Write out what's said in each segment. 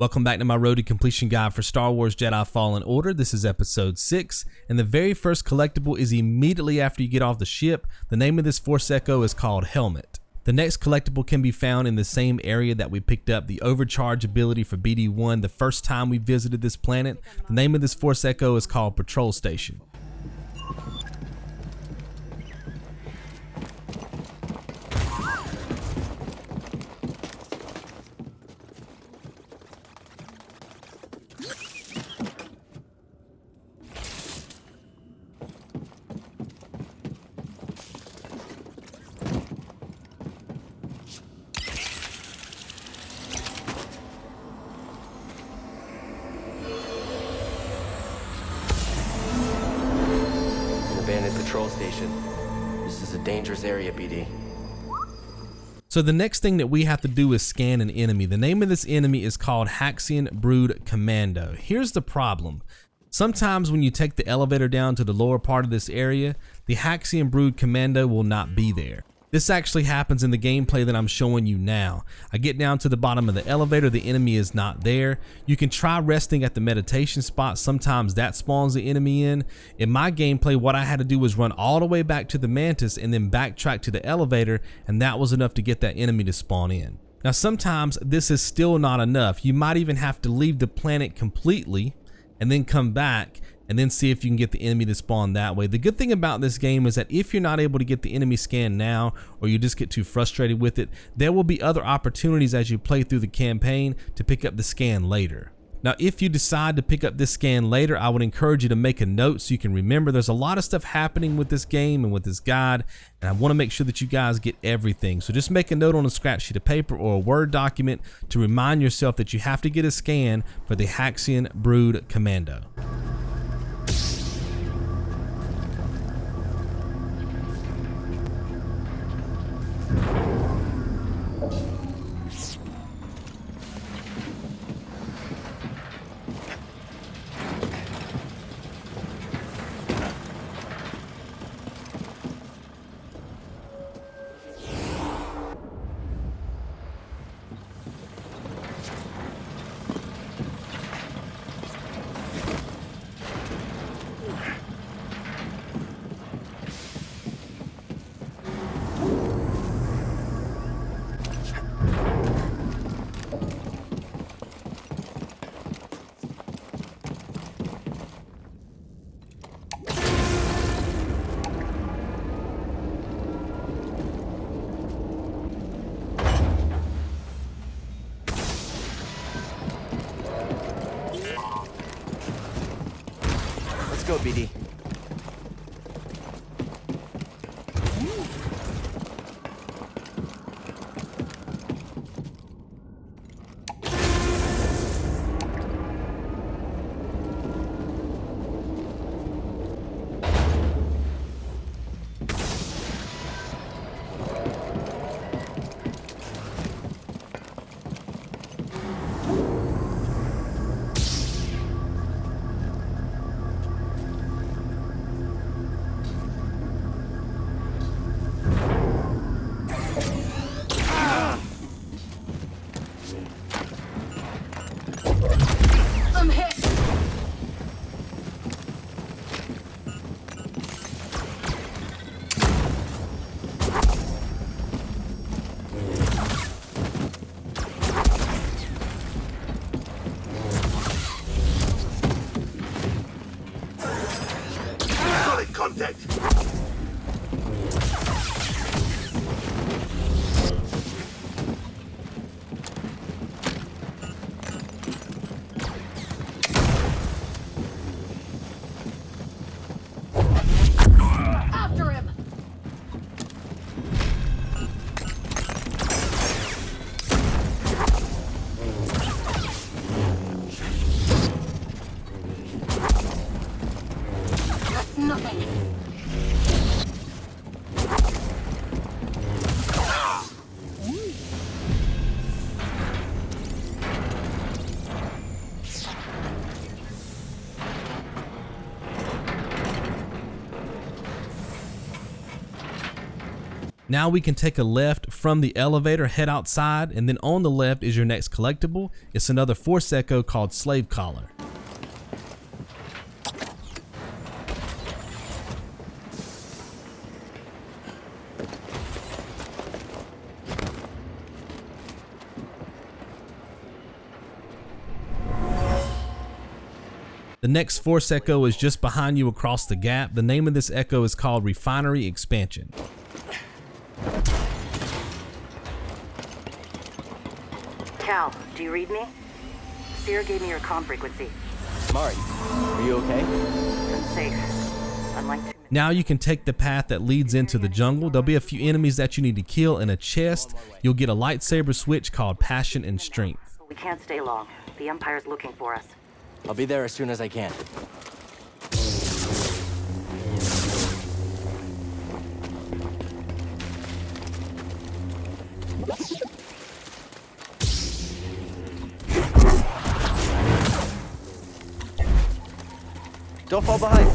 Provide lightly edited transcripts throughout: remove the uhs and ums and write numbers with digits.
Welcome back to my road to completion guide for Star Wars Jedi Fallen Order. This is episode 6, and the very first collectible is immediately after you get off the ship. The name of this Force Echo is called Helmet. The next collectible can be found in the same area that we picked up the overcharge ability for BD1 the first time we visited this planet. The name of this Force Echo is called Patrol Station. Patrol station. This is a dangerous area, BD. So the next thing that we have to do is scan an enemy. The name of this enemy is called Haxion Brood Commando. Here's the problem. Sometimes when you take the elevator down to the lower part of this area, the Haxion Brood Commando will not be there. This actually happens in the gameplay that I'm showing you now. I get down to the bottom of the elevator, the enemy is not there. You can try resting at the meditation spot, sometimes that spawns the enemy in. In my gameplay, what I had to do was run all the way back to the Mantis and then backtrack to the elevator, and that was enough to get that enemy to spawn in. Now sometimes this is still not enough. You might even have to leave the planet completely and then come back and then see if you can get the enemy to spawn that way. The good thing about this game is that if you're not able to get the enemy scan now, or you just get too frustrated with it, there will be other opportunities as you play through the campaign to pick up the scan later. Now, if you decide to pick up this scan later, I would encourage you to make a note so you can remember. There's a lot of stuff happening with this game and with this guide, and I want to make sure that you guys get everything. So just make a note on a scratch sheet of paper or a Word document to remind yourself that you have to get a scan for the Haxion Brood Commando. Go, BD. Contact! After him! That's nothing. Now we can take a left from the elevator, head outside, and then on the left is your next collectible. It's another Force Echo called Slave Collar. The next Force Echo is just behind you across the gap. The name of this echo is called Refinery Expansion. Cal, do you read me? Seer gave me your comm frequency. Smart. Are you okay? I'm safe. Unlike two Now you can take the path that leads into the jungle. There'll be a few enemies that you need to kill in a chest. You'll get a lightsaber switch called Passion and Strength. we can't stay long. The Empire's looking for us. I'll be there as soon as I can. Don't fall behind.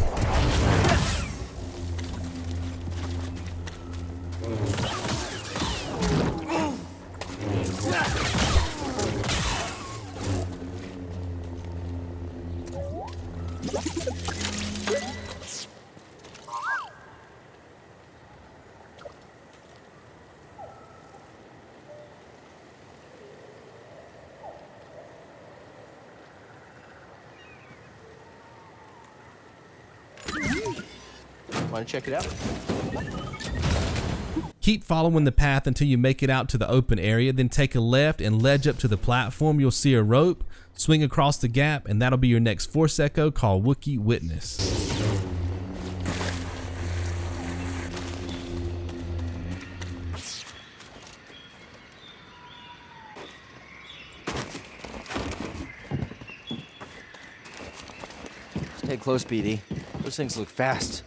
Want to check it out? Keep following the path until you make it out to the open area, then take a left and ledge up to the platform. You'll see a rope, swing across the gap, and that'll be your next Force Echo called Wookiee Witness. Stay close, BD. Those things look fast.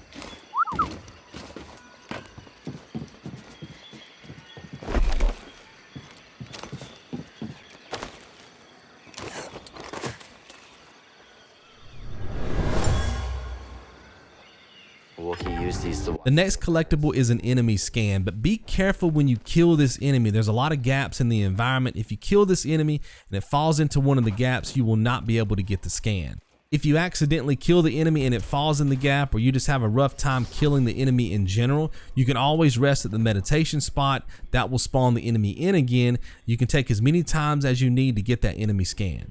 Wookiee used these to... The next collectible is an enemy scan, but be careful when you kill this enemy. There's a lot of gaps in the environment. If you kill this enemy and it falls into one of the gaps, you will not be able to get the scan. If you accidentally kill the enemy and it falls in the gap, or you just have a rough time killing the enemy in general, you can always rest at the meditation spot. That will spawn the enemy in again. You can take as many times as you need to get that enemy scan.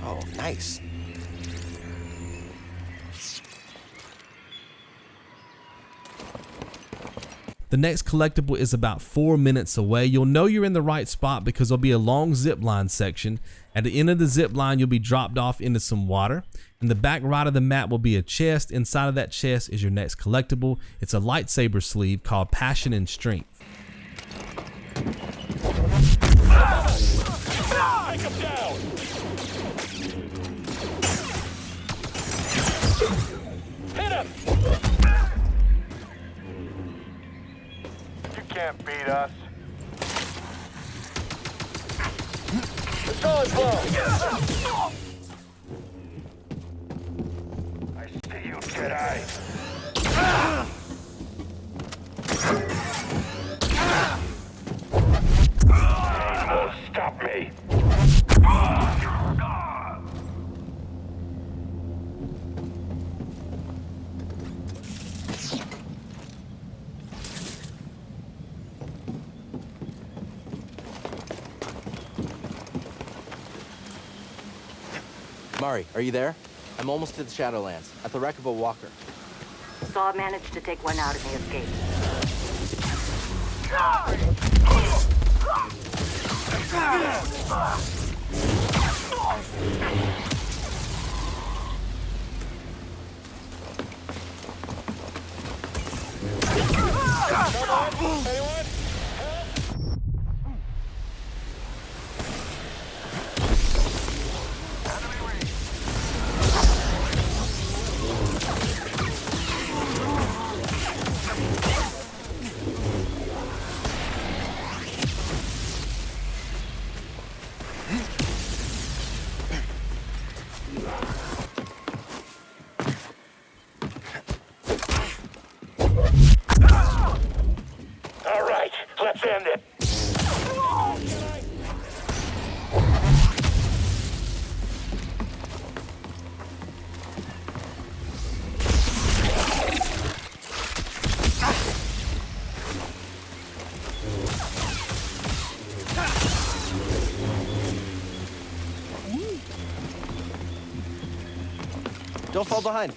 Oh, nice. The next collectible is about 4 minutes away. You'll know you're in the right spot because there'll be a long zip line section. At the end of the zip line, you'll be dropped off into some water. In the back right of the map will be a chest. Inside of that chest is your next collectible. It's a lightsaber sleeve called Passion and Strength. Take him down! Hit him! You can't beat us. It's on blow! I see you Jedi. Stop me. Mari, are you there? I'm almost to the Shadowlands, at the wreck of a walker. Saw managed to take one out in the escape. Anyone? All right, let's end it. Don't fall behind.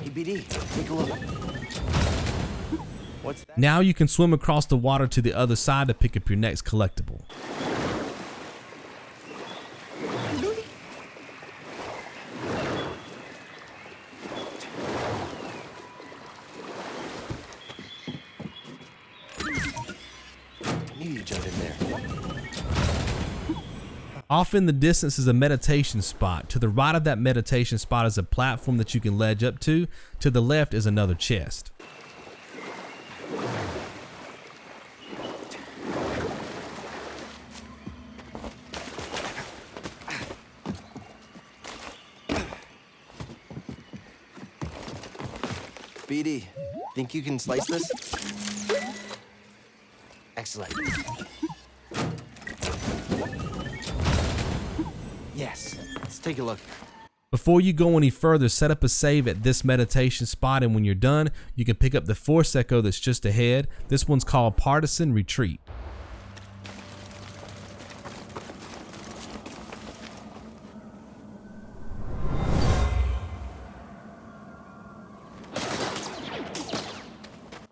Hey, BD, take a look. What's that? Now you can swim across the water to the other side to pick up your next collectible. I knew you'd jump in there. Off in the distance is a meditation spot. To the right of that meditation spot is a platform that you can ledge up to. To the left is another chest. BD, think you can slice this? Excellent. Yes, let's take a look. Before you go any further, set up a save at this meditation spot, and when you're done, you can pick up the Force Echo that's just ahead. This one's called Partisan Retreat.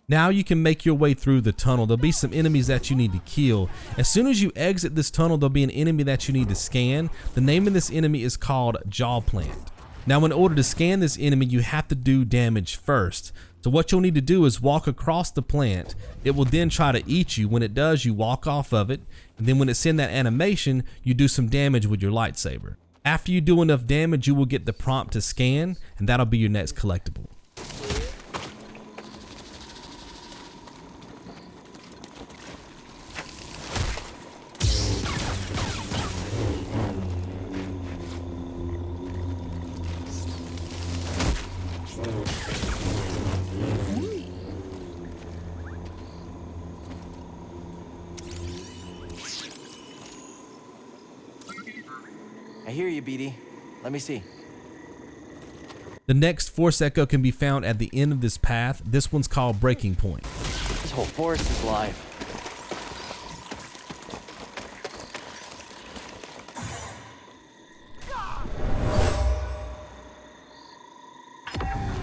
Now you can make your way through the tunnel. There'll be some enemies that you need to kill. As soon as you exit this tunnel, there'll be an enemy that you need to scan. The name of this enemy is called Jaw Plant. Now in order to scan this enemy, you have to do damage first. So what you'll need to do is walk across the plant. It will then try to eat you. When it does, you walk off of it. And then when it's in that animation, you do some damage with your lightsaber. After you do enough damage, you will get the prompt to scan, and that'll be your next collectible. I hear you, BD. Let me see. The next Force Echo can be found at the end of this path. This one's called Breaking Point. This whole forest is live.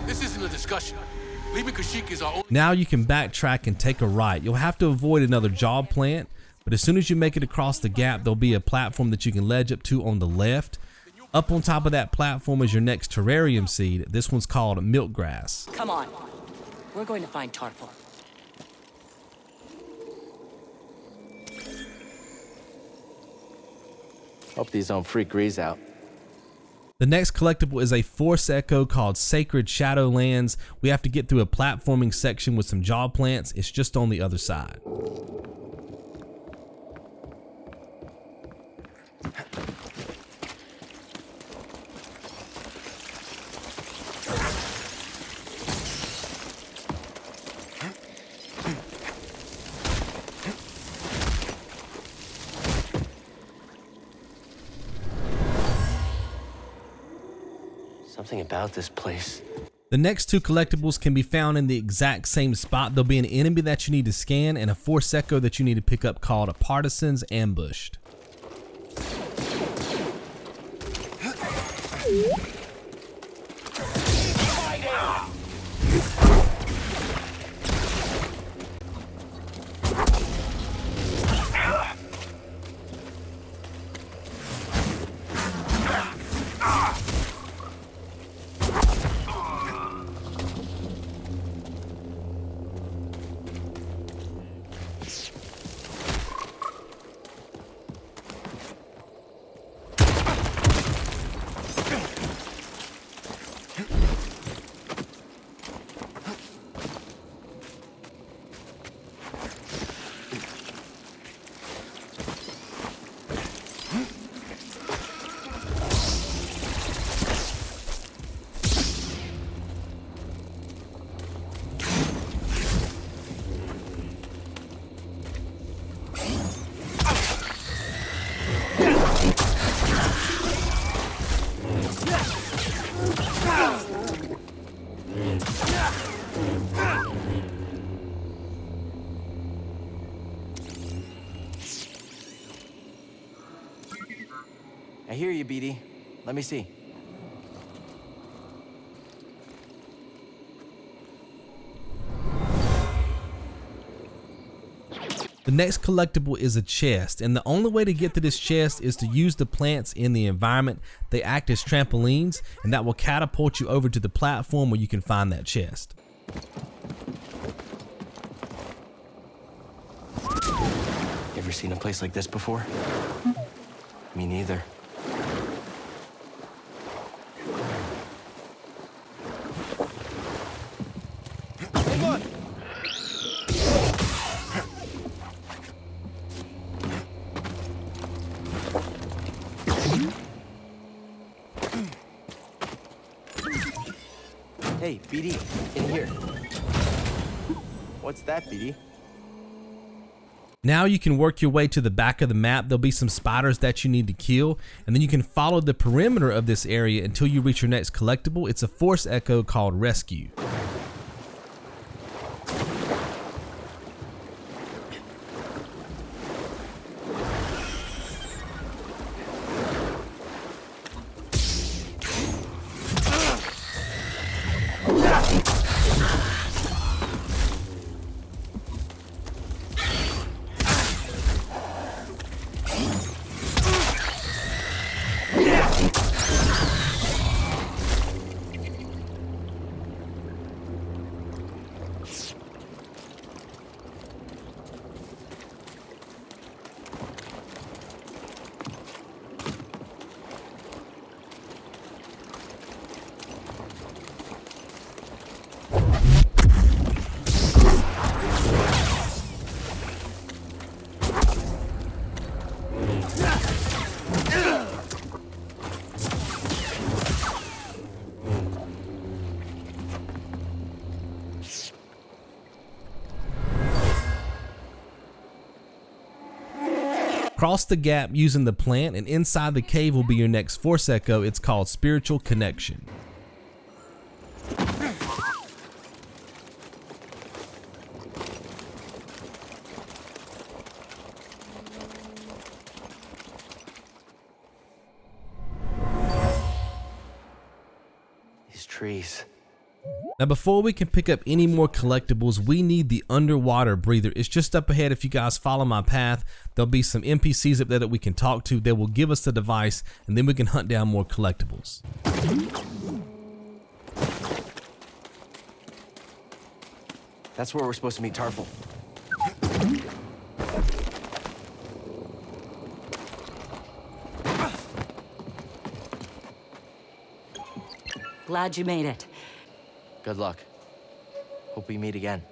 This isn't a discussion. Leaving Kashyyyk is our own. Now you can backtrack and take a right. You'll have to avoid another jaw plant, but as soon as you make it across the gap, there'll be a platform that you can ledge up to on the left. Up on top of that platform is your next terrarium seed. This one's called Milk Grass. Come on. We're going to find Tarfful. Hope these don't freak Grease out. The next collectible is a Force Echo called Sacred Shadowlands. We have to get through a platforming section with some jaw plants. It's just on the other side. Something about this place. The next two collectibles can be found in the exact same spot. There'll be an enemy that you need to scan and a Force Echo that you need to pick up called a Partisans Ambushed. I hear you, BD. Let me see. The next collectible is a chest, and the only way to get to this chest is to use the plants in the environment. They act as trampolines, and that will catapult you over to the platform where you can find that chest. Ever seen a place like this before? Me neither. Hey, BD, in here. What's that, BD? Now you can work your way to the back of the map. There'll be some spiders that you need to kill, and then you can follow the perimeter of this area until you reach your next collectible. It's a Force Echo called Rescue. Cross the gap using the plant, and inside the cave will be your next Force Echo. It's called Spiritual Connection. These trees. Now before we can pick up any more collectibles, we need the underwater breather. It's just up ahead. If you guys follow my path, there'll be some NPCs up there that we can talk to. They will give us the device, and then we can hunt down more collectibles. That's where we're supposed to meet Tarfful. Glad you made it. Good luck. Hope we meet again.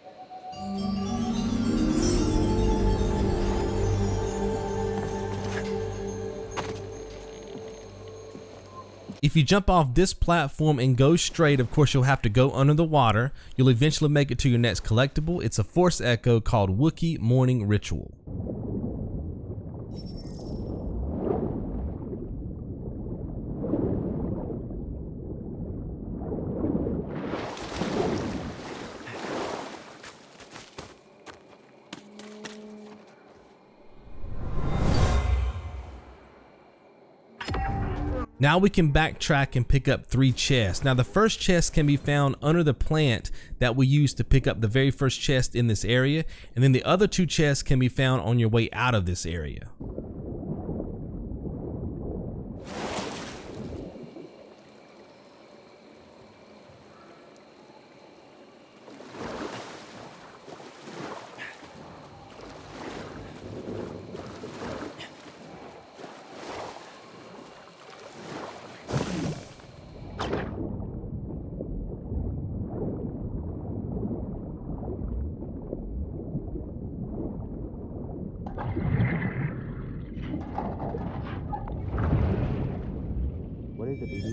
If you jump off this platform and go straight, of course, you'll have to go under the water. You'll eventually make it to your next collectible. It's a Force Echo called Wookiee Mourning Ritual. Now we can backtrack and pick up 3 chests. Now the first chest can be found under the plant that we used to pick up the very first chest in this area, and then the other 2 chests can be found on your way out of this area. What is it, baby?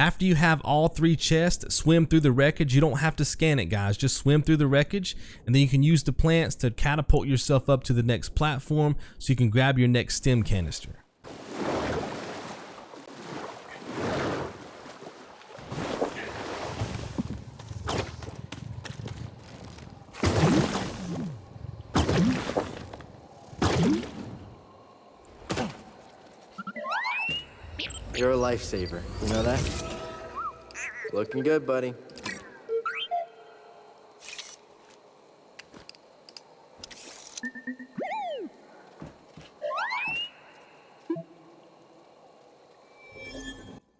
After you have all 3 chests, swim through the wreckage. You don't have to scan it, guys. Just swim through the wreckage, and then you can use the plants to catapult yourself up to the next platform so you can grab your next stim canister. You're a lifesaver, you know that? Looking good, buddy.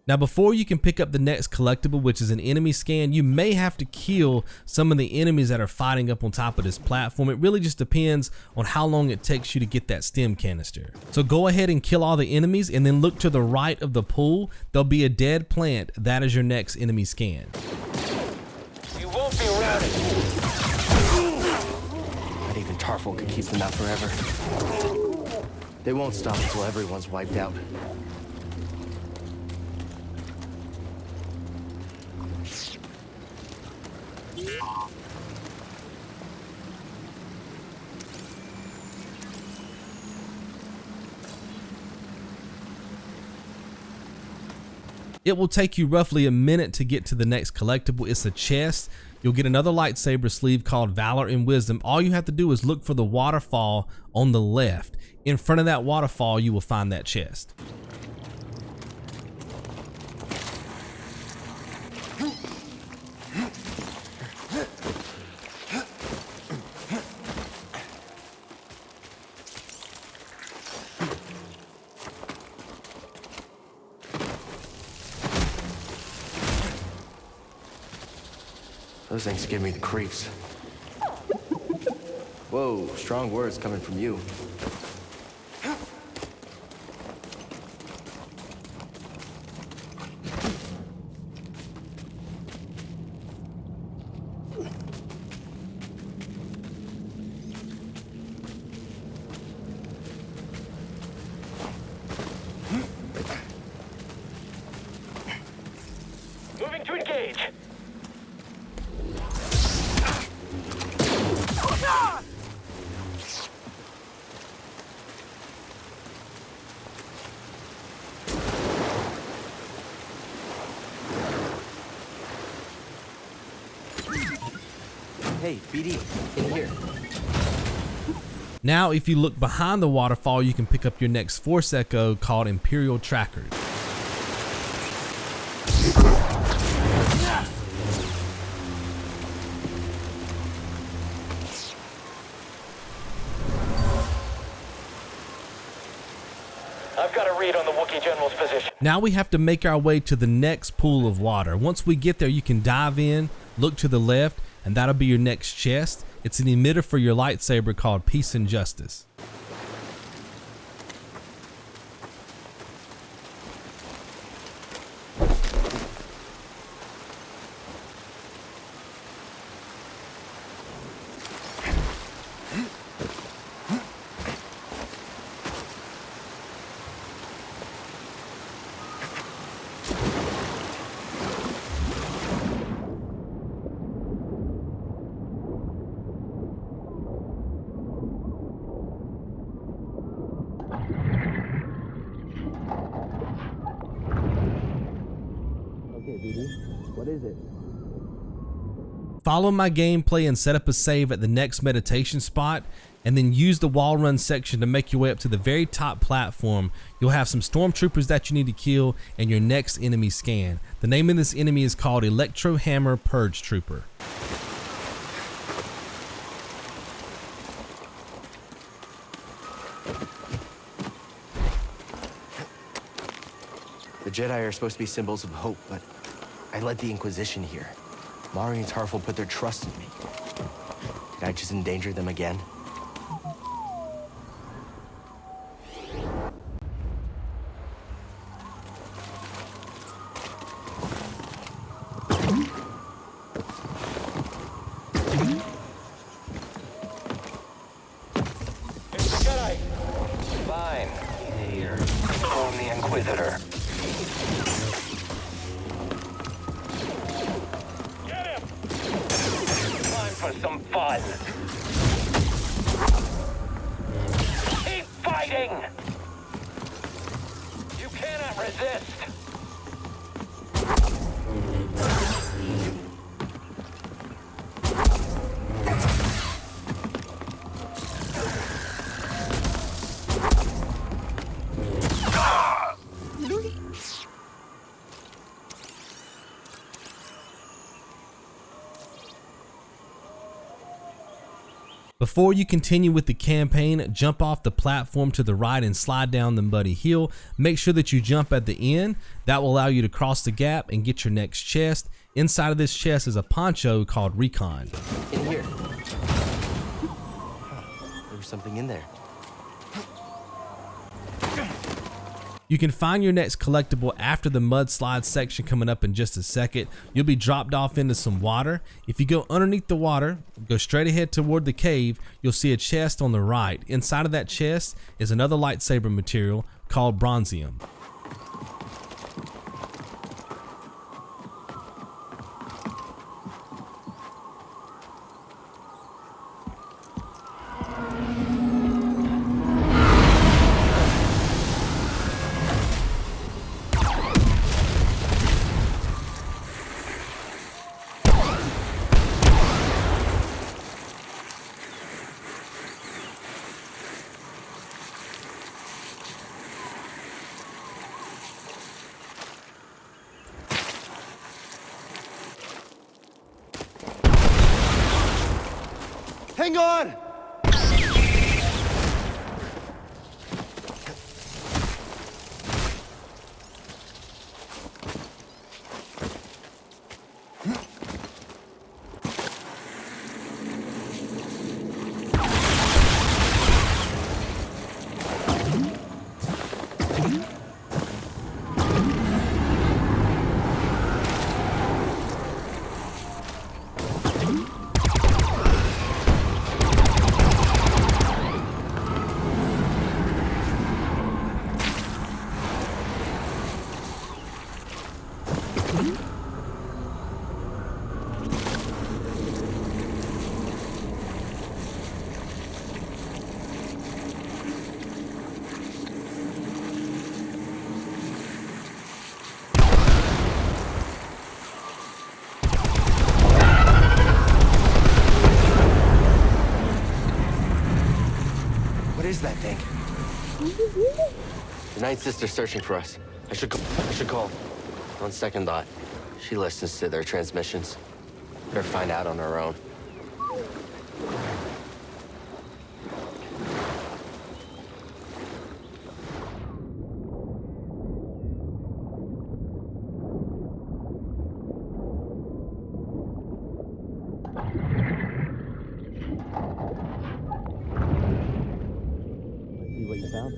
Now before you can pick up the next collectible, which is an enemy scan, you may have to kill some of the enemies that are fighting up on top of this platform. It really just depends on how long it takes you to get that stim canister. So go ahead and kill all the enemies and then look to the right of the pool. There'll be a dead plant. That is your next enemy scan. You won't be routed. Not even Tarfful could keep them out forever. They won't stop until everyone's wiped out. It will take you roughly a minute to get to the next collectible. It's a chest. You'll get another lightsaber sleeve called Valor and Wisdom. All you have to do is look for the waterfall on the left. In front of that waterfall, you will find that chest. Those things give me the creeps. Whoa, strong words coming from you. Moving to engage. Hey, BD, in here. Now, if you look behind the waterfall, you can pick up your next Force Echo called Imperial Trackers. I've got a read on the Wookiee General's position. Now we have to make our way to the next pool of water. Once we get there, you can dive in, look to the left, and that'll be your next chest. It's an emitter for your lightsaber called Peace and Justice. What is it? Follow my gameplay and set up a save at the next meditation spot, and then use the wall run section to make your way up to the very top platform. You'll have some stormtroopers that you need to kill and your next enemy scan. The name of this enemy is called Electrohammer Purge Trooper. The Jedi are supposed to be symbols of hope, but I led the Inquisition here. Mourning and Tarfful put their trust in me. Did I just endanger them again? It's the Jedi. Fine. Here. Clone the Inquisitor. Get him! Time for some fun. Keep fighting! You cannot resist. Before you continue with the campaign, jump off the platform to the right and slide down the muddy hill. Make sure that you jump at the end. That will allow you to cross the gap and get your next chest. Inside of this chest is a poncho called Recon. In here. There was something in there. You can find your next collectible after the mudslide section coming up in just a second. You'll be dropped off into some water. If you go underneath the water, go straight ahead toward the cave, you'll see a chest on the right. Inside of that chest is another lightsaber material called Bronzium. Hang on! is that thing? The Night Sister's searching for us. I should call. On second thought, she listens to their transmissions. Better find out on her own. See what you found?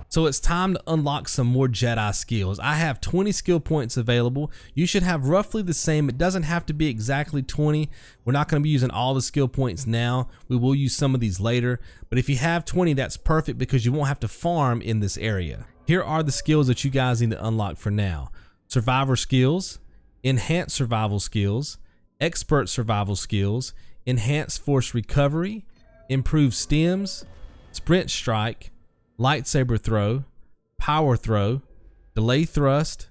So it's time to unlock some more Jedi skills. I have 20 skill points available. You should have roughly the same. It doesn't have to be exactly 20. We're not going to be using all the skill points now. We will use some of these later. But if you have 20, that's perfect because you won't have to farm in this area. Here are the skills that you guys need to unlock for now. Survivor skills, enhanced survival skills, expert survival skills, enhanced force recovery, improved stims, sprint strike, lightsaber throw, power throw, delay thrust,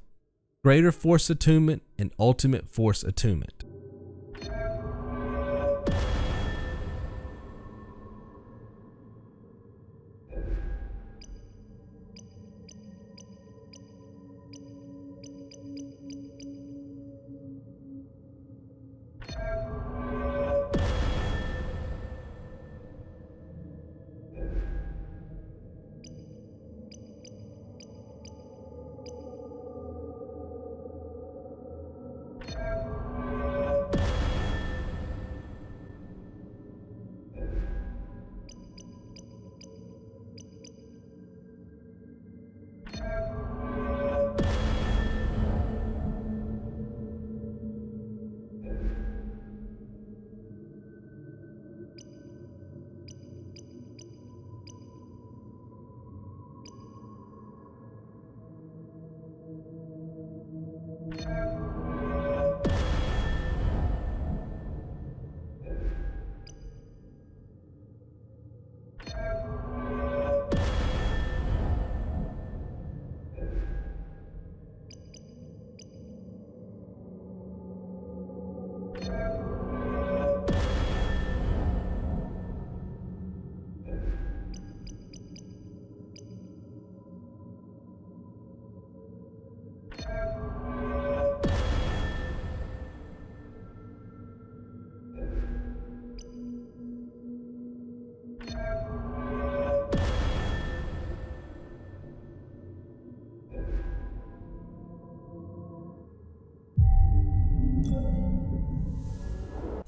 greater force attunement, and ultimate force attunement.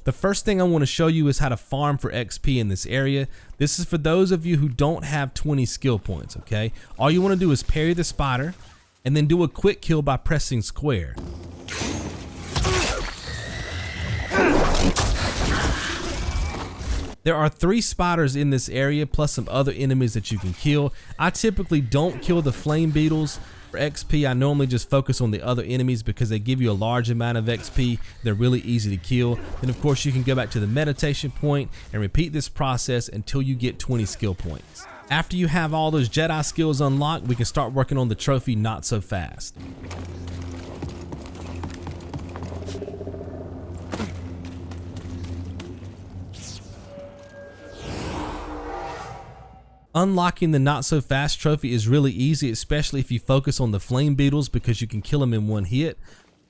The first thing I want to show you is how to farm for XP in this area. This is for those of you who don't have 20 skill points, okay? All you want to do is parry the spider and then do a quick kill by pressing square. There are 3 spiders in this area plus some other enemies that you can kill. I typically don't kill the flame beetles. For XP, I normally just focus on the other enemies because they give you a large amount of XP. They're really easy to kill. Then of course you can go back to the meditation point and repeat this process until you get 20 skill points. After you have all those Jedi skills unlocked, we can start working on the trophy Not So Fast. Unlocking the Not So Fast trophy is really easy, especially if you focus on the flame beetles because you can kill them in one hit.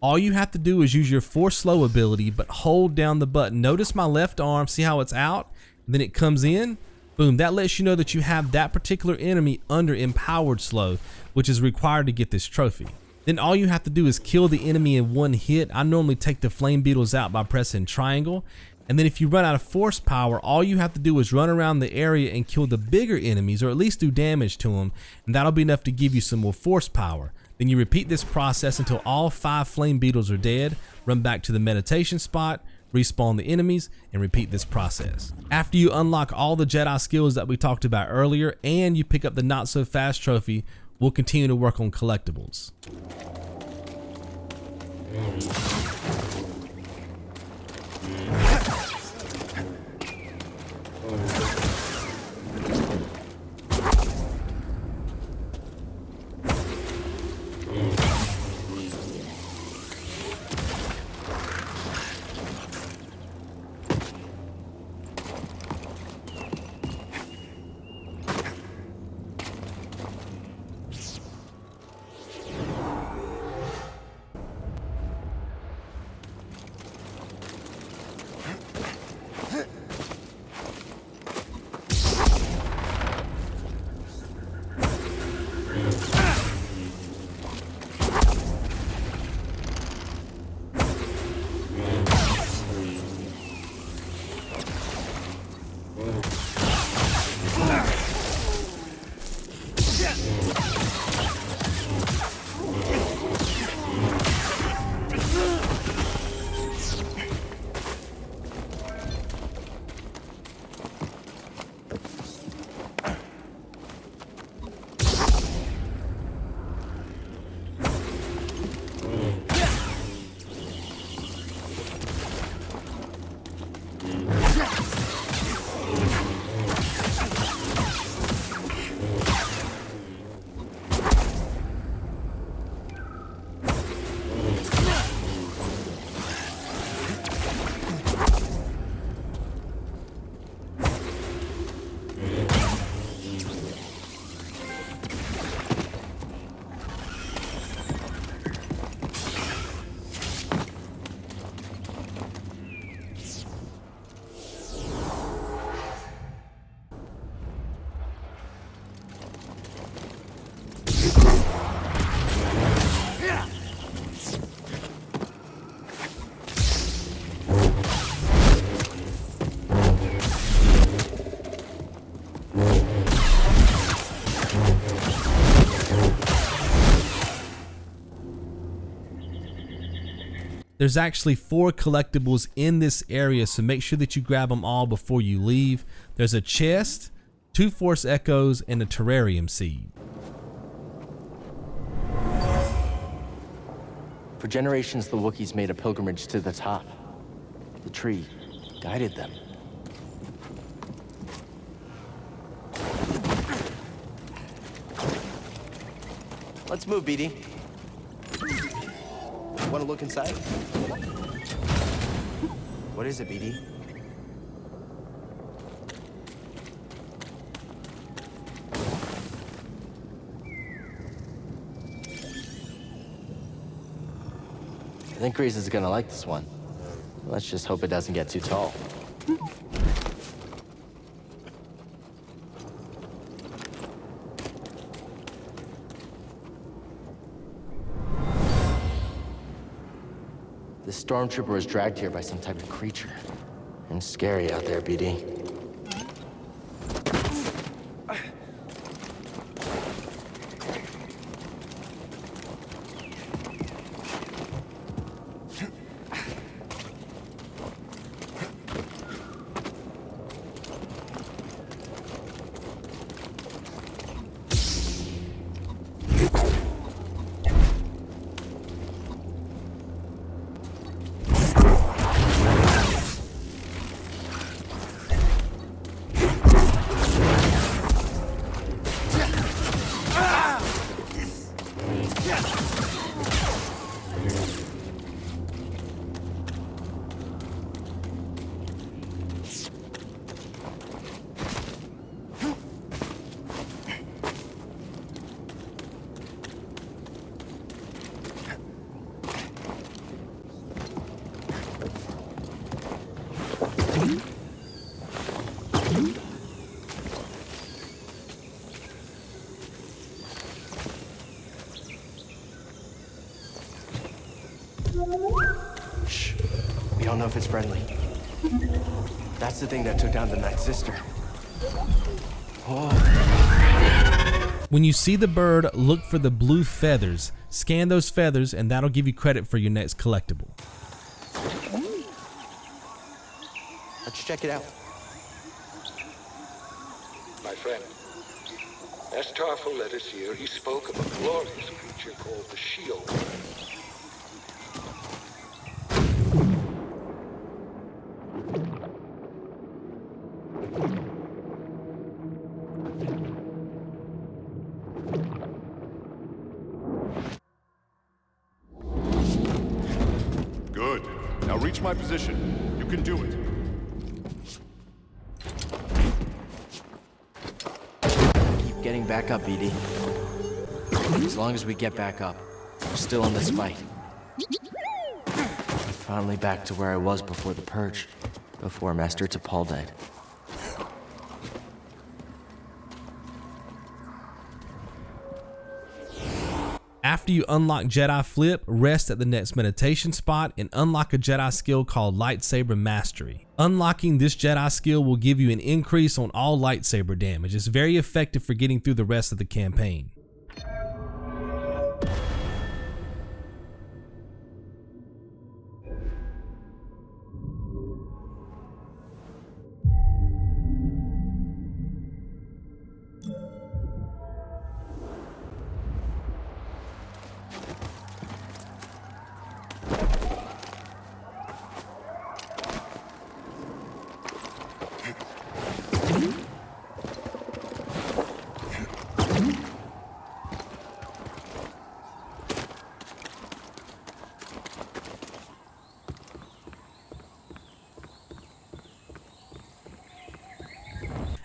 All you have to do is use your force slow ability, but hold down the button. Notice my left arm, see how it's out? And then it comes in, boom, that lets you know that you have that particular enemy under empowered slow, which is required to get this trophy. Then all you have to do is kill the enemy in one hit. I normally take the flame beetles out by pressing triangle. And then if you run out of force power, all you have to do is run around the area and kill the bigger enemies, or at least do damage to them, and that'll be enough to give you some more force power. Then you repeat this process until all 5 flame beetles are dead, run back to the meditation spot, respawn the enemies, and repeat this process. After you unlock all the Jedi skills that we talked about earlier and you pick up the not so fast trophy, we'll continue to work on collectibles. There's actually 4 collectibles in this area, so make sure that you grab them all before you leave. There's a chest, 2 Force Echoes, and a Terrarium seed. For generations, the Wookiees made a pilgrimage to the top. The tree guided them. Let's move, BD. Want to look inside? What is it, BD? I think Grease is gonna like this one. Let's just hope it doesn't get too tall. This stormtrooper was dragged here by some type of creature. And scary out there, BD. Shh. We don't know if it's friendly. That's the thing that took down the Night Sister. Whoa. When you see the bird, look for the blue feathers. Scan those feathers and that'll give you credit for your next collectible. Let's check it out. My friend, as Tarfful led us here, he spoke of a glorious creature called the Shyyyo Bird. Good. Now reach my position. You can do it. Keep getting back up, BD. As long as we get back up, we're still in this fight. Finally back to where I was before the Purge, before Master T'Pol died. After you unlock Jedi Flip, rest at the next meditation spot and unlock a Jedi skill called Lightsaber Mastery. Unlocking this Jedi skill will give you an increase on all lightsaber damage. It's very effective for getting through the rest of the campaign.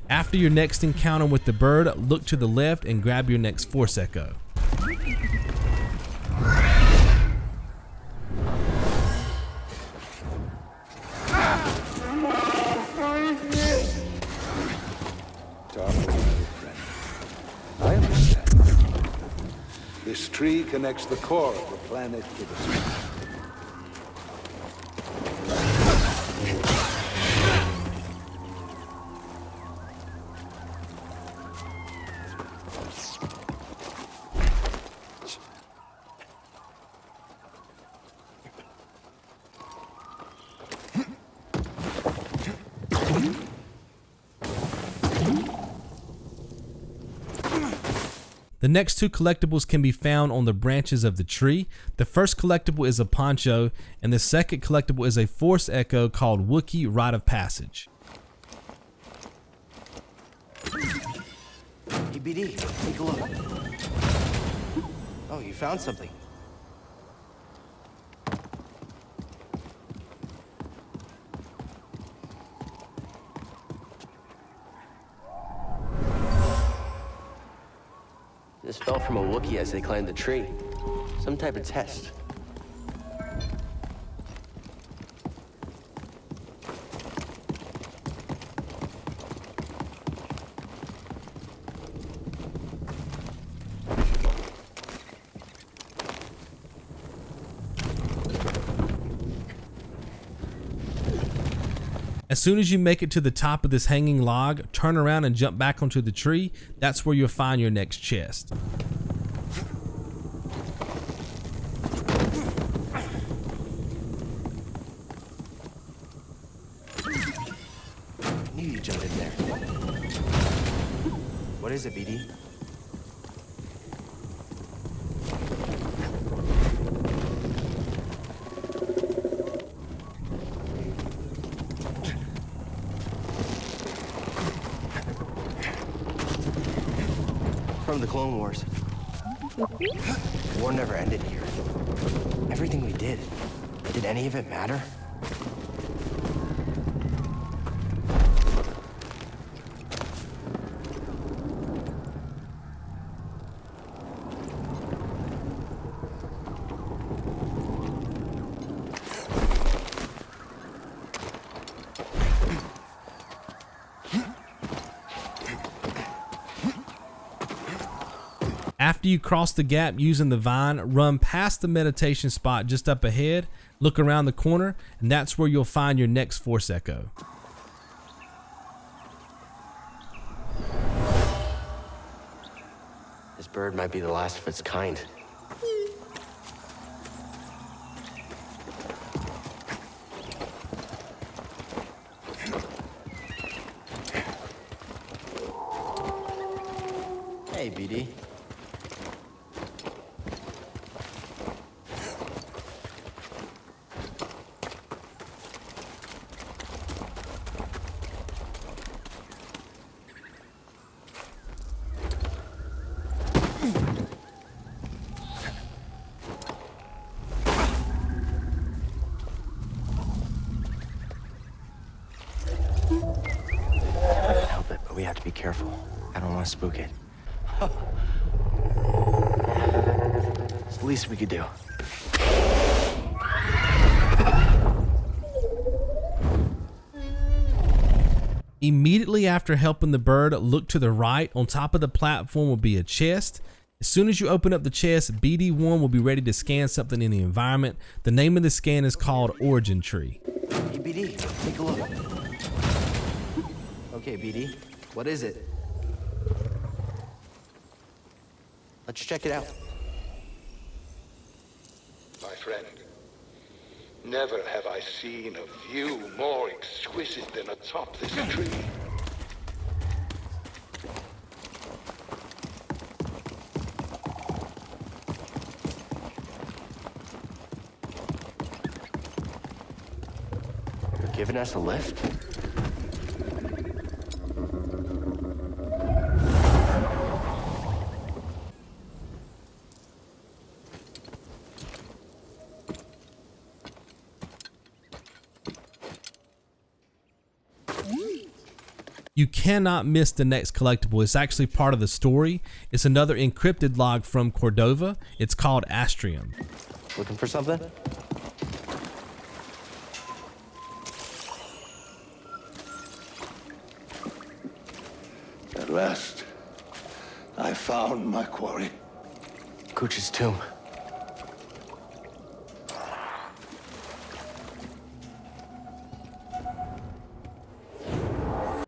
After your next encounter with the bird, look to the left and grab your next Force Echo. Tarfful, my friend. I understand. This tree connects the core of the planet to the sun. The next two collectibles can be found on the branches of the tree. The first collectible is a Poncho, and the second collectible is a Force Echo called Wookiee Rite of Passage. Hey, BD, take a look. Oh, you found something. This fell from a Wookiee as they climbed the tree. Some type of test. As soon as you make it to the top of this hanging log, turn around and jump back onto the tree. That's where you'll find your next chest. I knew you jumped in there. What is it, BD? From the Clone Wars. The war never ended here. Everything we did any of it matter? After you cross the gap using the vine, run past the meditation spot just up ahead, look around the corner, and that's where you'll find your next Force Echo. This bird might be the last of its kind. Hey, BD. Help it, but we have to be careful. I don't want to spook it. It's the least we could do. Immediately after helping the bird, look to the right. On top of the platform will be a chest. As soon as you open up the chest, BD1 will be ready to scan something in the environment. The name of the scan is called Origin Tree. Hey, BD, take a look. Okay, BD, what is it? Let's check it out. My friend, never have I seen a view more exquisite than atop this tree. You're giving us a lift? You cannot miss the next collectible. It's actually part of the story. It's another encrypted log from Cordova. It's called Astrium. Looking for something? At last, I found my quarry. Cooch's tomb.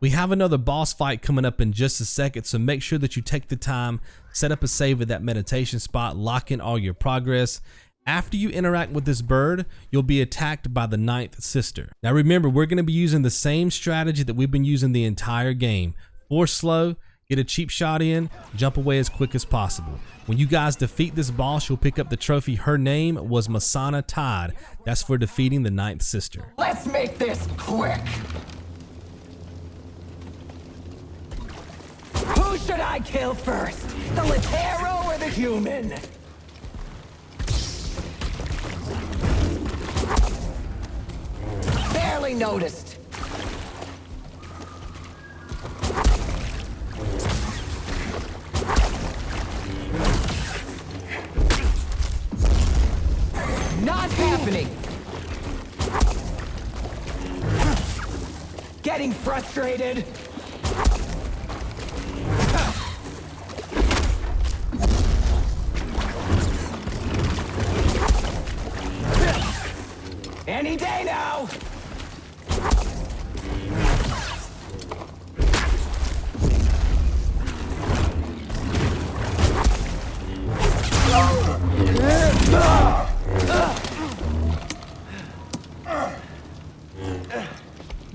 We have another boss fight coming up in just a second, so make sure that you take the time, set up a save at that meditation spot, lock in all your progress. After you interact with this bird, you'll be attacked by the ninth sister. Now remember, we're going to be using the same strategy that we've been using the entire game. Force slow, get a cheap shot in, jump away as quick as possible. When you guys defeat this boss, you'll pick up the trophy. Her name was MASANA Tide. That's for defeating the ninth sister. Let's make this quick! Who should I kill first? The Latero or the human? Barely noticed. Not happening. Getting frustrated. Any day now!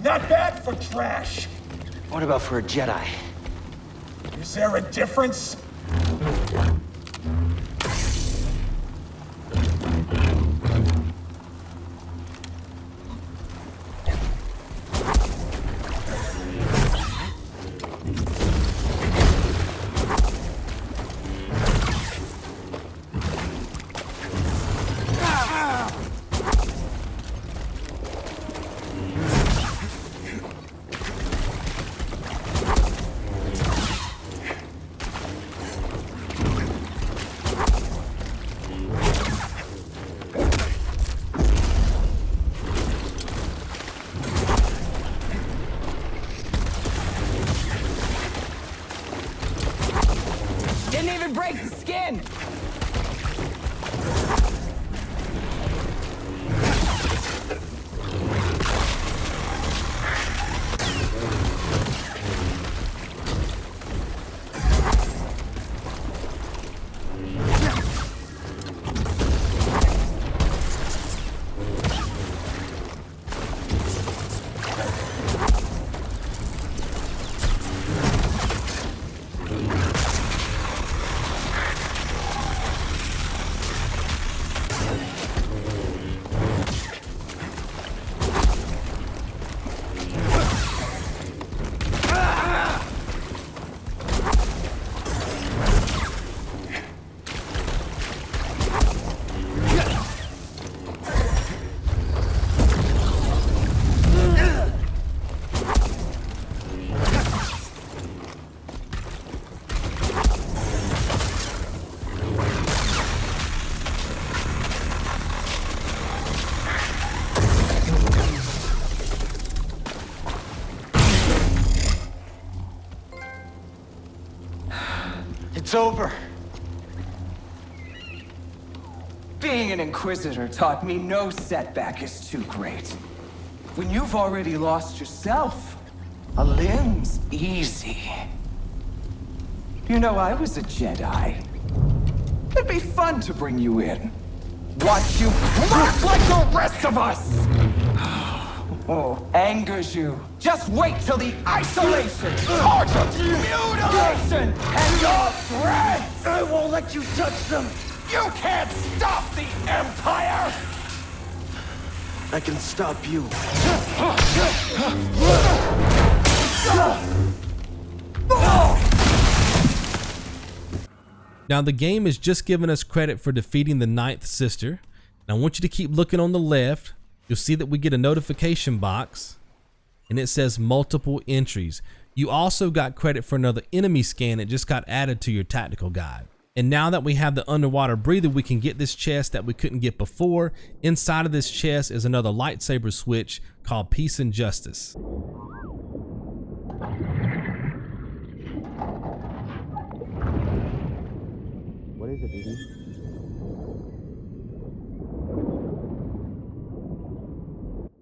Not bad for trash. What about for a Jedi? Is there a difference? Didn't even break the skin! It's over. Being an Inquisitor taught me no setback is too great. When you've already lost yourself, a limb's easy. You know, I was a Jedi. It'd be fun to bring you in. Watch you crack like the rest of us! Oh, angers you. Just wait till the isolation, torture, mutilation, and your threats! I won't let you touch them! You can't stop the Empire! I can stop you. Now the game has just given us credit for defeating the 9th sister. Now I want you to keep looking on the left. You'll see that we get a notification box and it says multiple entries. You also got credit for another enemy scan that just got added to your tactical guide. And now that we have the underwater breather, we can get this chest that we couldn't get before. Inside of this chest is another lightsaber switch called Peace and Justice. What is it, BD?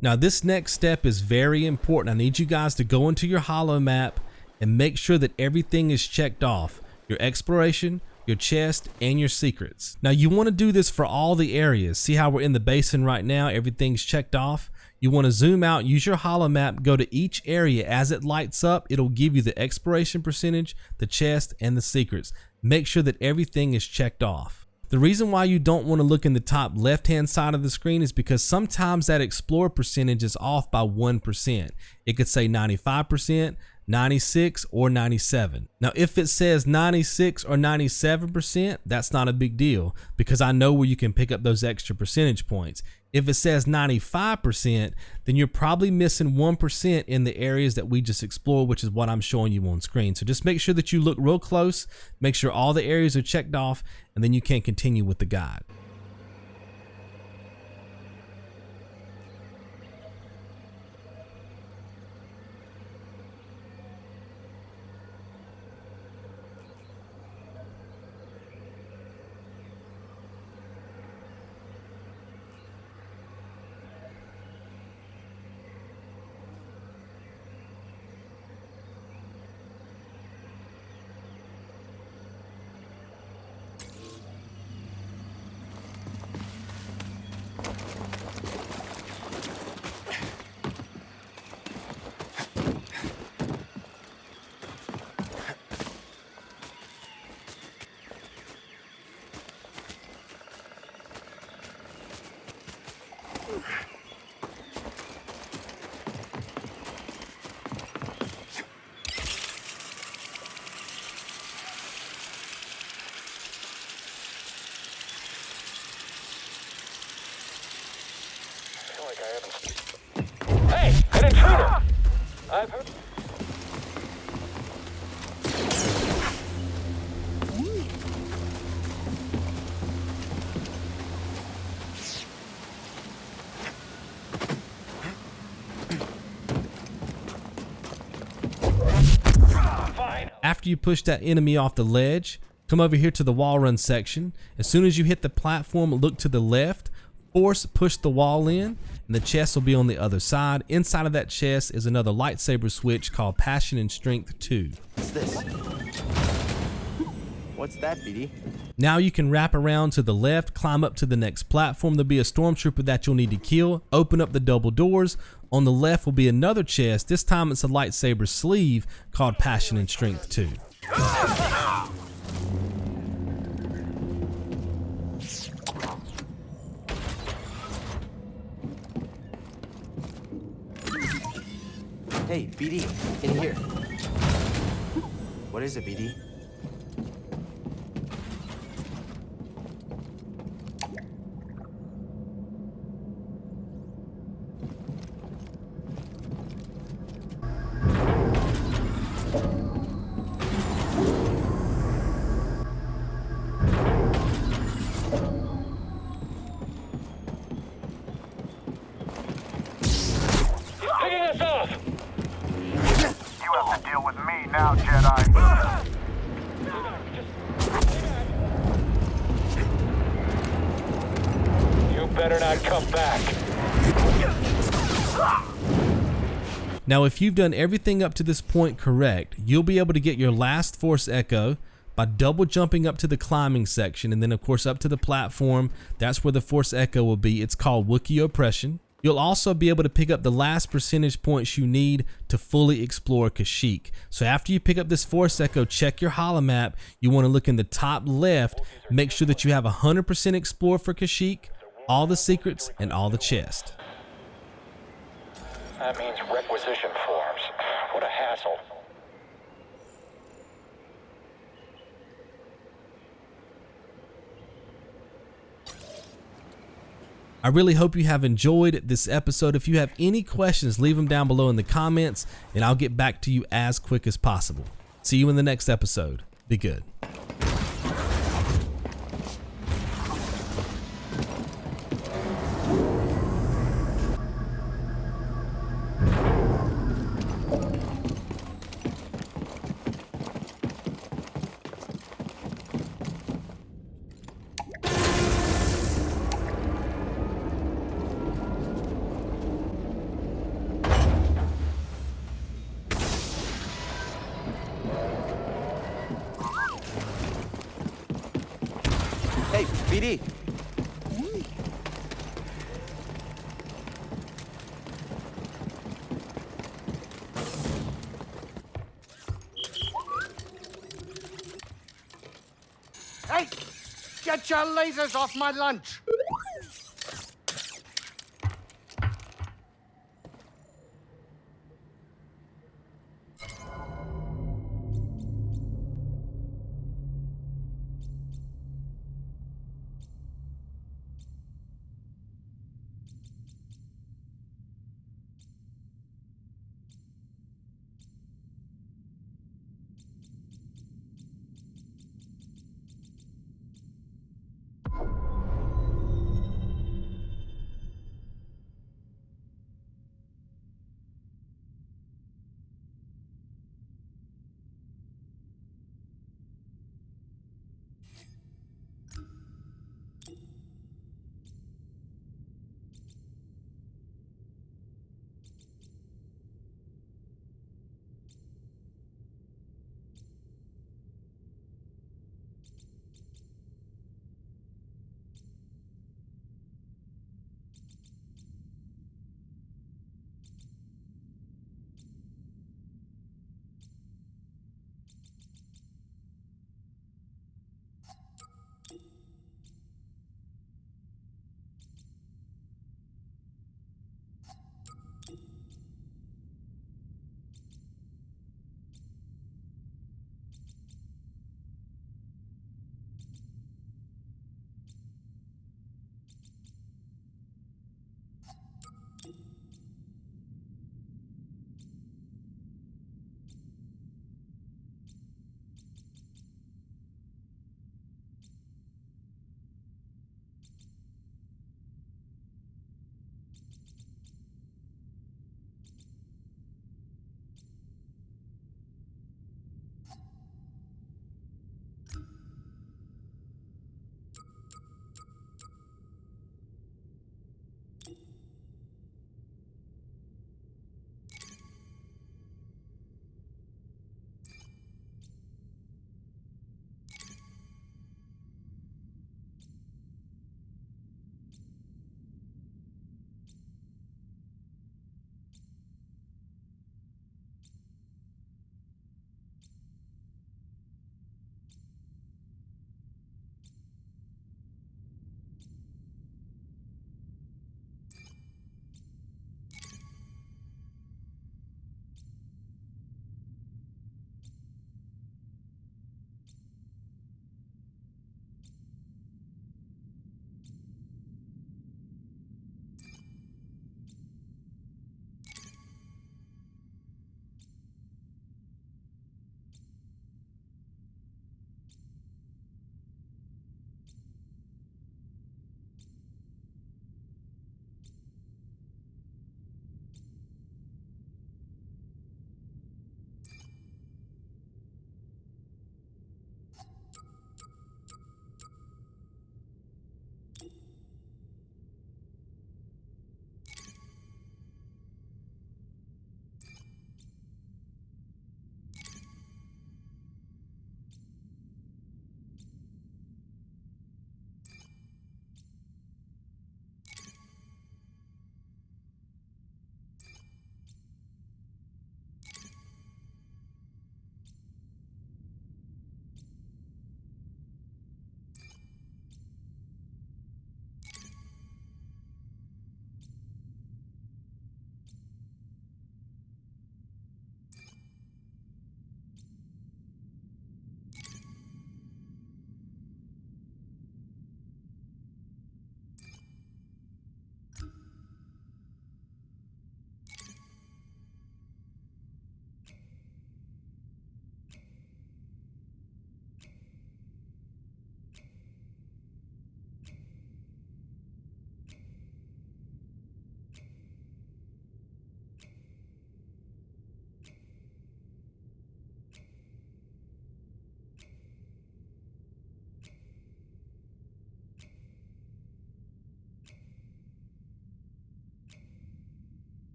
Now this next step is very important. I need you guys to go into your holo map and make sure that everything is checked off. Your exploration, your chest, and your secrets. Now you want to do this for all the areas. See how we're in the basin right now? Everything's checked off. You want to zoom out, use your holo map, go to each area. As it lights up, it'll give you the exploration percentage, the chest, and the secrets. Make sure that everything is checked off. The reason why you don't want to look in the top left-hand side of the screen is because sometimes that explore percentage is off by 1%. It could say 95%, 96, or 97. Now, if it says 96 or 97%, that's not a big deal because I know where you can pick up those extra percentage points. If it says 95%, then you're probably missing 1% in the areas that we just explored, which is what I'm showing you on screen. So just make sure that you look real close, make sure all the areas are checked off, and then you can continue with the guide. Hey, an intruder! I've heard. After you push that enemy off the ledge, come over here to the wall run section. As soon as you hit the platform, look to the left, force push the wall in, and the chest will be on the other side. Inside of that chest is another lightsaber switch called Passion and Strength 2. What's this? What's that, BD? Now you can wrap around to the left, climb up to the next platform. There'll be a stormtrooper that you'll need to kill. Open up the double doors. On the left will be another chest. This time it's a lightsaber sleeve called Passion and Strength 2. Hey, BD, in here. What is it, BD? Picking us off! You have to deal with me now, Jedi. better not come back. Now, if you've done everything up to this point correct, you'll be able to get your last Force Echo by double jumping up to the climbing section, and then of course up to the platform. That's where the Force Echo will be. It's called Wookiee Oppression. You'll also be able to pick up the last percentage points you need to fully explore Kashyyyk. So after you pick up this Force Echo, check your holomap. You want to look in the top left, make sure that you have 100% explore for Kashyyyk, all the secrets, and all the chests. That means requisition forms. What a hassle. I really hope you have enjoyed this episode. If you have any questions, leave them down below in the comments, and I'll get back to you as quick as possible. See you in the next episode. Be good. Hey, BD. Hey! Get your lasers off my lunch!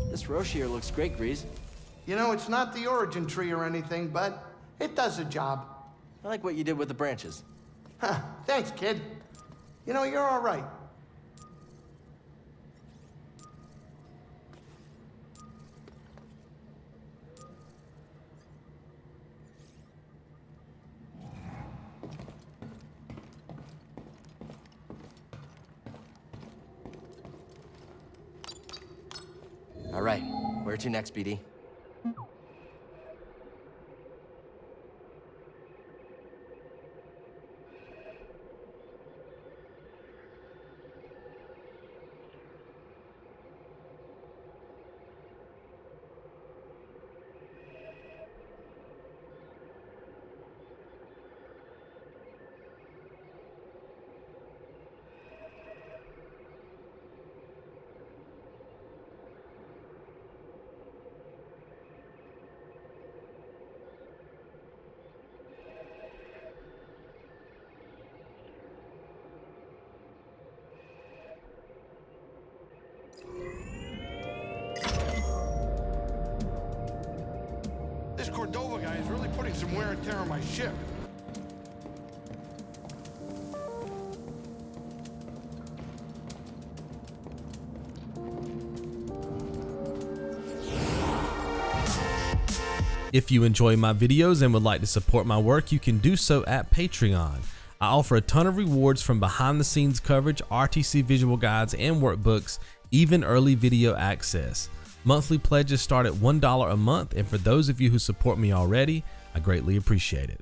This roche here looks great, Grease. You know, it's not the origin tree or anything, but it does the job. I like what you did with the branches. Huh, thanks, kid. You know, you're all right. All right, where to next, BD? This Cordova guy is really putting some wear and tear on my ship. If you enjoy my videos and would like to support my work, you can do so at Patreon. I offer a ton of rewards from behind the scenes coverage, RTC visual guides and workbooks, even early video access. Monthly pledges start at $1 a month, and for those of you who support me already, I greatly appreciate it.